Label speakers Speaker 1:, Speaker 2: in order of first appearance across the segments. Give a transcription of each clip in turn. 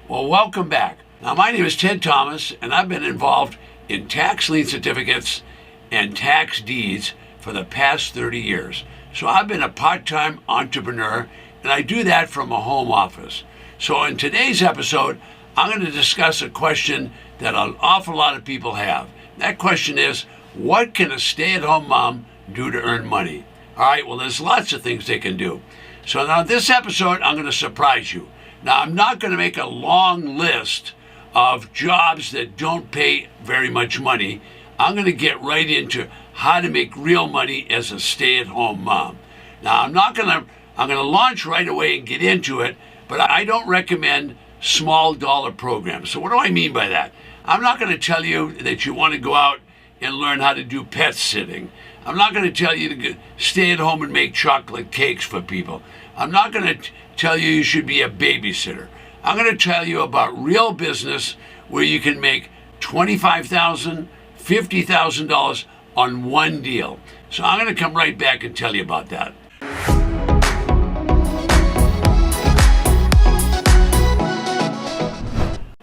Speaker 1: Well, welcome back. Now, my name is Ted Thomas, and I've been involved in tax lien certificates and tax deeds for the past 30 years. So I've been a part-time entrepreneur, and I do that from a home office. So in today's episode, I'm going to discuss a question that an awful lot of people have. That question is, what can a stay-at-home mom do to earn money? All right, well, there's lots of things they can do. So now this episode, I'm going to surprise you. Now, I'm not going to make a long list of jobs that don't pay very much money. I'm going to get right into how to make real money as a stay-at-home mom. Now, I'm going to launch right away and get into it, but I don't recommend small dollar programs. So what do I mean by that? I'm not going to tell you that you want to go out and learn how to do pet sitting. I'm not going to tell you to stay at home and make chocolate cakes for people. I'm not going to tell you should be a babysitter. I'm going to tell you about real business where you can make $25,000, $50,000 on one deal. So I'm going to come right back and tell you about that.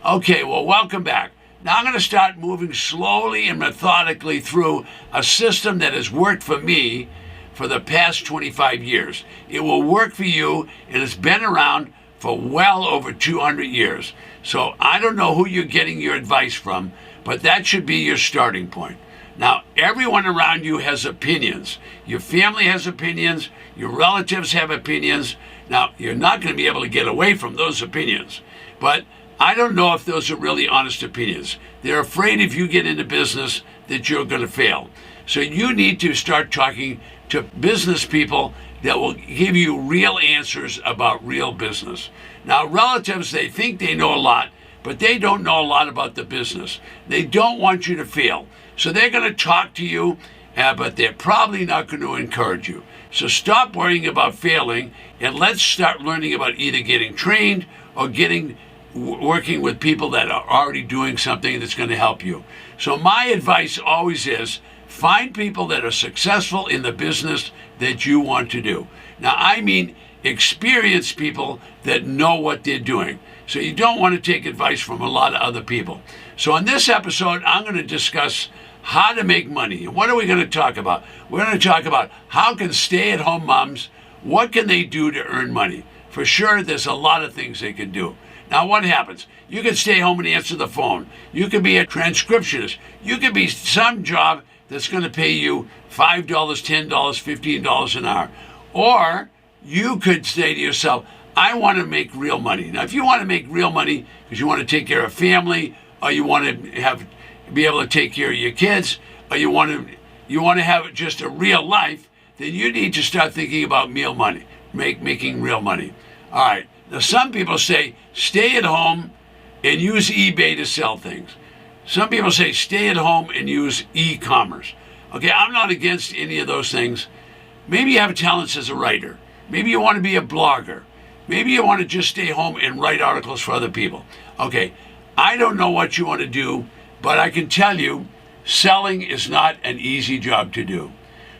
Speaker 1: Okay, well, welcome back. Now I'm going to start moving slowly and methodically through a system that has worked for me for the past 25 years. It will work for you, and it's been around for well over 200 years. So I don't know who you're getting your advice from, but that should be your starting point. Now, everyone around you has opinions. Your family has opinions. Your relatives have opinions. Now, you're not going to be able to get away from those opinions, but I don't know if those are really honest opinions. They're afraid if you get into business that you're going to fail. So you need to start talking to business people that will give you real answers about real business. Now, relatives, they think they know a lot, but they don't know a lot about the business. They don't want you to fail. So they're going to talk to you, but they're probably not going to encourage you. So stop worrying about failing, and let's start learning about either getting trained or working with people that are already doing something that's going to help you. So my advice always is find people that are successful in the business that you want to do. Now, I mean experienced people that know what they're doing. So you don't want to take advice from a lot of other people. So in this episode, I'm going to discuss how to make money. And what are we going to talk about? We're going to talk about how can stay-at-home moms, what can they do to earn money? For sure, there's a lot of things they can do. Now, what happens? You can stay home and answer the phone. You can be a transcriptionist. You can be some job that's going to pay you $5, $10, $15 an hour. Or you could say to yourself, I want to make real money. Now, if you want to make real money because you want to take care of family, or you want to be able to take care of your kids, or you want to have just a real life, then you need to start thinking about real money, making real money. All right. Now, some people say, stay at home and use eBay to sell things. Some people say, stay at home and use e-commerce. Okay, I'm not against any of those things. Maybe you have talents as a writer. Maybe you want to be a blogger. Maybe you want to just stay home and write articles for other people. Okay, I don't know what you want to do, but I can tell you, selling is not an easy job to do.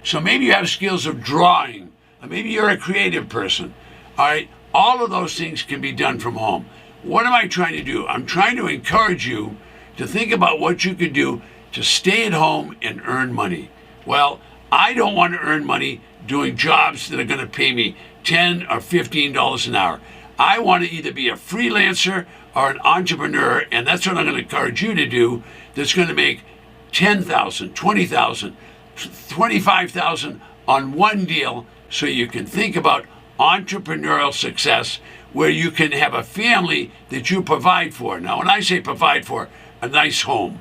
Speaker 1: So maybe you have skills of drawing, or maybe you're a creative person. All right. All of those things can be done from home. What am I trying to do? I'm trying to encourage you to think about what you could do to stay at home and earn money. Well, I don't want to earn money doing jobs that are going to pay me $10 or $15 an hour. I want to either be a freelancer or an entrepreneur, and that's what I'm going to encourage you to do, that's going to make $10,000, $20,000, $25,000 on one deal, so you can think about entrepreneurial success where you can have a family that you provide for. Now, when I say provide for, a nice home,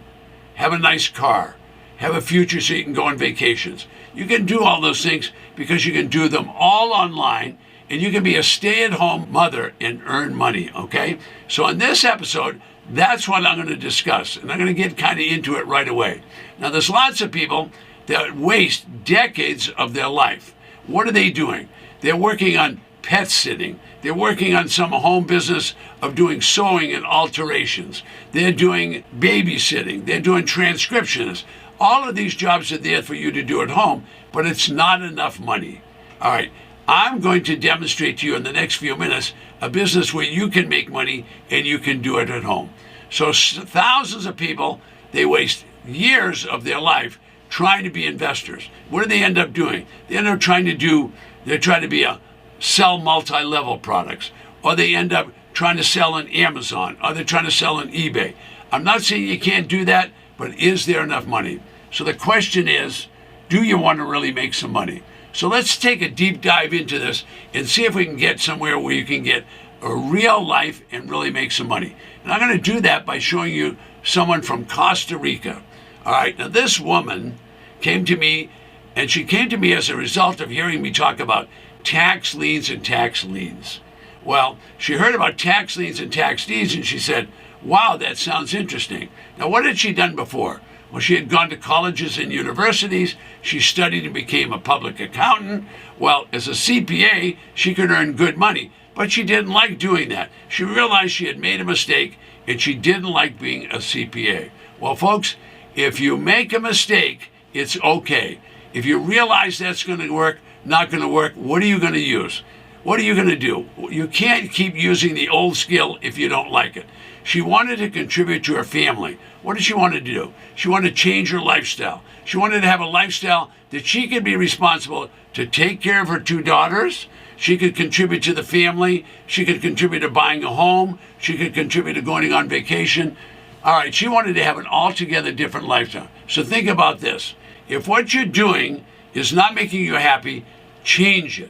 Speaker 1: have a nice car, have a future so you can go on vacations. You can do all those things because you can do them all online, and you can be a stay-at-home mother and earn money, okay? So in this episode, that's what I'm going to discuss, and I'm going to get kind of into it right away. Now, there's lots of people that waste decades of their life. What are they doing? They're working on pet sitting. They're working on some home business of doing sewing and alterations. They're doing babysitting. They're doing transcriptionists. All of these jobs are there for you to do at home, but it's not enough money. All right. I'm going to demonstrate to you in the next few minutes a business where you can make money and you can do it at home. So thousands of people, they waste years of their life trying to be investors. What do they end up doing? They end up trying to sell multi-level products, or they end up trying to sell on Amazon, or they're trying to sell on eBay. I'm not saying you can't do that, but is there enough money? So the question is, do you want to really make some money? So let's take a deep dive into this and see if we can get somewhere where you can get a real life and really make some money. And I'm going to do that by showing you someone from Costa Rica. All right, now this woman came to me, and she came to me as a result of hearing me talk about tax liens and tax liens. Well, she heard about tax liens and tax deeds, and she said, wow, that sounds interesting. Now, what had she done before? Well, she had gone to colleges and universities. She studied and became a public accountant. Well, as a CPA, she could earn good money, but she didn't like doing that. She realized she had made a mistake, and she didn't like being a CPA. Well, folks, if you make a mistake, it's okay. If you realize that's going to work, not going to work, what are you going to use? What are you going to do? You can't keep using the old skill if you don't like it. She wanted to contribute to her family. What did she want to do? She wanted to change her lifestyle. She wanted to have a lifestyle that she could be responsible to take care of her two daughters. She could contribute to the family. She could contribute to buying a home. She could contribute to going on vacation. All right, she wanted to have an altogether different lifestyle. So think about this. If what you're doing is not making you happy, change it.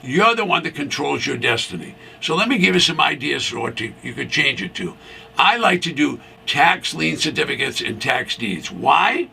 Speaker 1: You're the one that controls your destiny. So let me give you some ideas for what you could change it to. I like to do tax lien certificates and tax deeds. Why?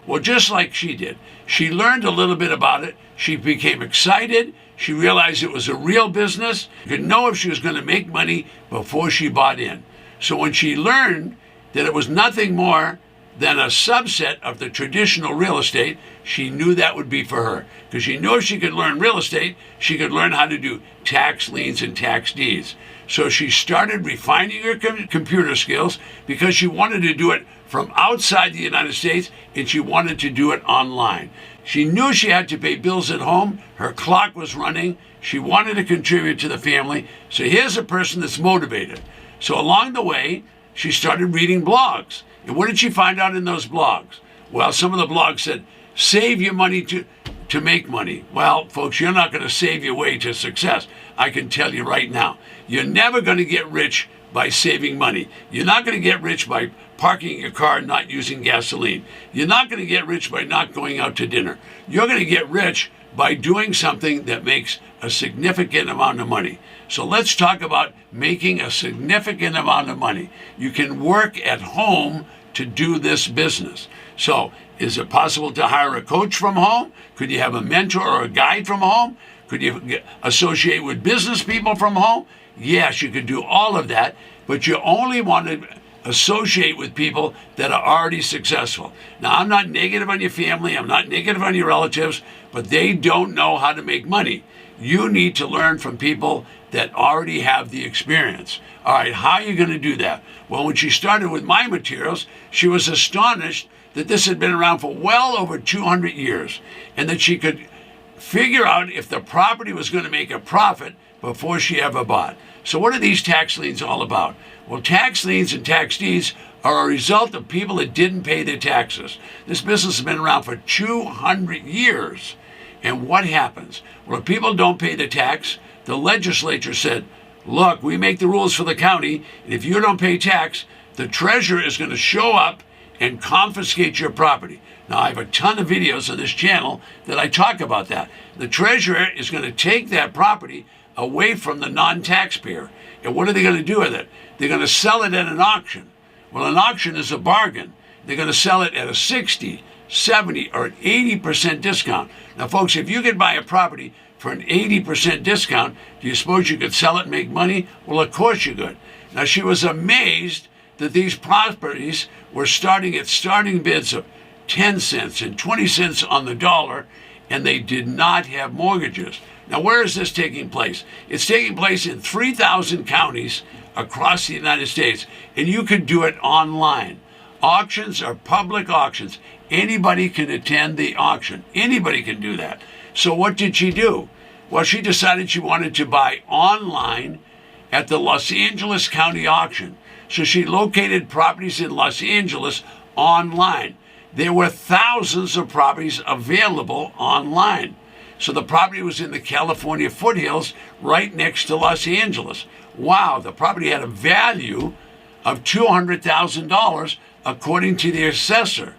Speaker 1: Well, just like she did. She learned a little bit about it. She became excited. She realized it was a real business. She could know if she was going to make money before she bought in. So when she learned that it was nothing more than a subset of the traditional real estate, she knew that would be for her. Because she knew if she could learn real estate, she could learn how to do tax liens and tax deeds. So she started refining her computer skills because she wanted to do it from outside the United States, and she wanted to do it online. She knew she had to pay bills at home. Her clock was running. She wanted to contribute to the family. So here's a person that's motivated. So along the way, she started reading blogs. And what did she find out in those blogs? Well, some of the blogs said, save your money to make money. Well, folks, you're not going to save your way to success. I can tell you right now. You're never going to get rich by saving money. You're not going to get rich by parking your car and not using gasoline. You're not going to get rich by not going out to dinner. You're going to get rich by doing something that makes a significant amount of money. So let's talk about making a significant amount of money. You can work at home to do this business. So is it possible to hire a coach from home? Could you have a mentor or a guide from home? Could you associate with business people from home? Yes, you could do all of that, but you only want to associate with people that are already successful. Now, I'm not negative on your family. I'm not negative on your relatives, but they don't know how to make money. You need to learn from people that already have the experience. All right, how are you going to do that? Well, when she started with my materials, she was astonished that this had been around for well over 200 years and that she could figure out if the property was going to make a profit before she ever bought. So what are these tax liens all about? Well, tax liens and tax deeds are a result of people that didn't pay their taxes. This business has been around for 200 years. And what happens? Well, if people don't pay the tax, the legislature said, look, we make the rules for the county, and if you don't pay tax, the treasurer is going to show up and confiscate your property. Now, I have a ton of videos on this channel that I talk about that. The treasurer is going to take that property away from the non-taxpayer. And what are they going to do with it? They're going to sell it at an auction. Well, an auction is a bargain. They're going to sell it at a 60, 70, or an 80% discount. Now, folks, if you could buy a property for an 80% discount, do you suppose you could sell it and make money? Well, of course you could. Now, she was amazed that these properties were starting at starting bids of 10 cents and 20 cents on the dollar, and they did not have mortgages. Now, where is this taking place? It's taking place in 3,000 counties across the United States, and you can do it online. Auctions are public auctions. Anybody can attend the auction. Anybody can do that. So what did she do? Well, she decided she wanted to buy online at the Los Angeles County auction. So she located properties in Los Angeles online. There were thousands of properties available online. So the property was in the California foothills right next to Los Angeles. Wow, the property had a value of $200,000 according to the assessor.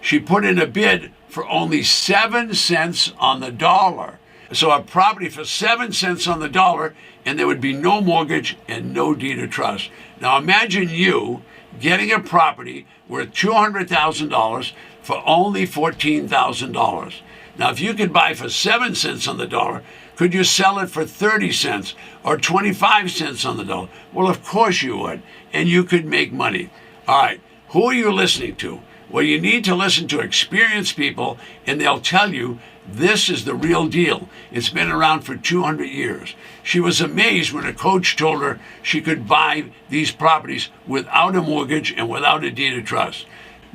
Speaker 1: She put in a bid for only 7 cents on the dollar. So a property for 7 cents on the dollar, and there would be no mortgage and no deed of trust. Now imagine you getting a property worth $200,000 for only $14,000. Now if you could buy for 7 cents on the dollar, could you sell it for 30 cents or 25 cents on the dollar? Well, of course you would, and you could make money. All right, who are you listening to? Well, you need to listen to experienced people, and they'll tell you this is the real deal. It's been around for 200 years. She was amazed when a coach told her she could buy these properties without a mortgage and without a deed of trust.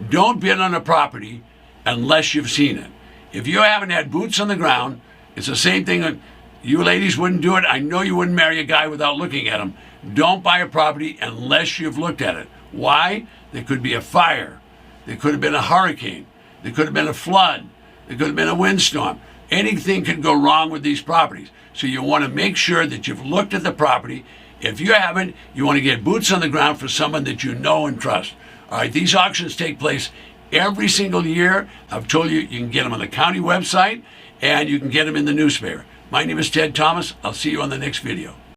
Speaker 1: Don't bid on a property unless you've seen it. If you haven't had boots on the ground, it's the same thing. You ladies wouldn't do it. I know you wouldn't marry a guy without looking at him. Don't buy a property unless you've looked at it. Why? There could be a fire. There could have been a hurricane. There could have been a flood. There could have been a windstorm. Anything can go wrong with these properties. So you want to make sure that you've looked at the property. If you haven't, you want to get boots on the ground for someone that you know and trust. All right, these auctions take place every single year. I've told you, you can get them on the county website and you can get them in the newspaper. My name is Ted Thomas. I'll see you on the next video.